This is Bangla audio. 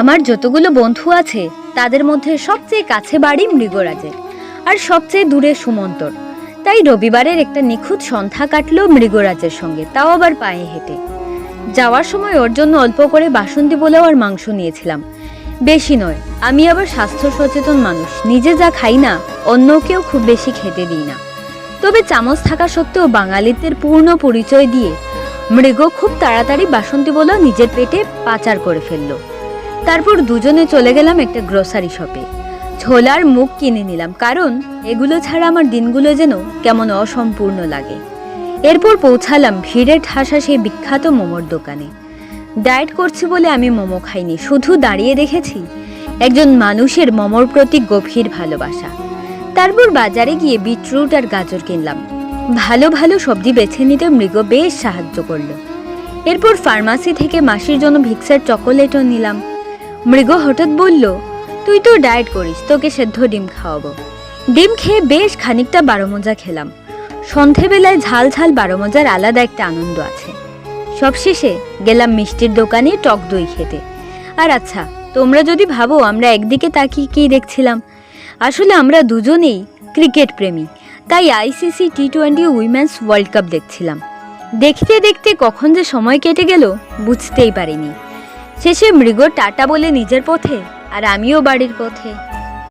আমার যতগুলো বন্ধু আছে তাদের মধ্যে সবচেয়ে কাছে বাড়ি মৃগরাজের, আর সবচেয়ে দূরে সুমন্তর। তাই রবিবারের একটা নিখুঁত সন্ধ্যা কাটলো মৃগরাজের সঙ্গে, তাও আবার পায়ে হেঁটে। যাওয়ার সময় ওর জন্য অল্প করে বাসন্তী পোলাও আর মাংস নিয়েছিলাম, বেশি নয়। আমি আবার স্বাস্থ্য সচেতন মানুষ, নিজে যা খাই না অন্যকেও খুব বেশি খেতে দিই না। তবে চামচ থাকা সত্ত্বেও বাঙালিত্বের পূর্ণ পরিচয় দিয়ে মৃগ খুব তাড়াতাড়ি বাসন্তী পোলাও নিজের পেটে পাচার করে ফেললো। তারপর দুজনে চলে গেলাম একটা গ্রোসারি শপে। ছোলার মুখ কিনে নিলাম, কারণ এগুলো ছাড়া আমার দিনগুলো যেন কেমন অসম্পূর্ণ লাগে। এরপর পৌঁছালাম ভিড়ে ঠাসা সেই বিখ্যাত মোমোর দোকানে। ডায়েট করছি বলে আমি মোমো খাইনি, শুধু দাঁড়িয়ে দেখেছি একজন মানুষের মোমোর প্রতি গভীর ভালোবাসা। তারপর বাজারে গিয়ে বিটরুট আর গাজর কিনলাম। ভালো ভালো সবজি বেছে নিতে মৃগ বেশ সাহায্য করলো। এরপর ফার্মাসি থেকে মাসির জন্য ভিক্সের চকোলেটও নিলাম। মৃগ হঠাৎ বলল, তুই তো ডায়েট করিস, তোকে সেদ্ধ ডিম খাওয়াবো। ডিম খেয়ে বেশ খানিকটা 12 মজা খেলাম। সন্ধেবেলায় ঝাল ঝাল 12 মজার আলাদা একটা আনন্দ আছে। সবশেষে গেলাম মিষ্টির দোকানে টক দই খেতে। আর আচ্ছা, তোমরা যদি ভাবো আমরা একদিকে তাকিয়ে কি দেখছিলাম, আসলে আমরা দুজনেই ক্রিকেট প্রেমী, তাই ICC T20 women's world cup দেখছিলাম। দেখতে দেখতে কখন যে সময় কেটে গেল বুঝতেই পারিনি। শেষে মৃগ টাটা বলে নিজের পথে, আর আমিও বাড়ির পথে।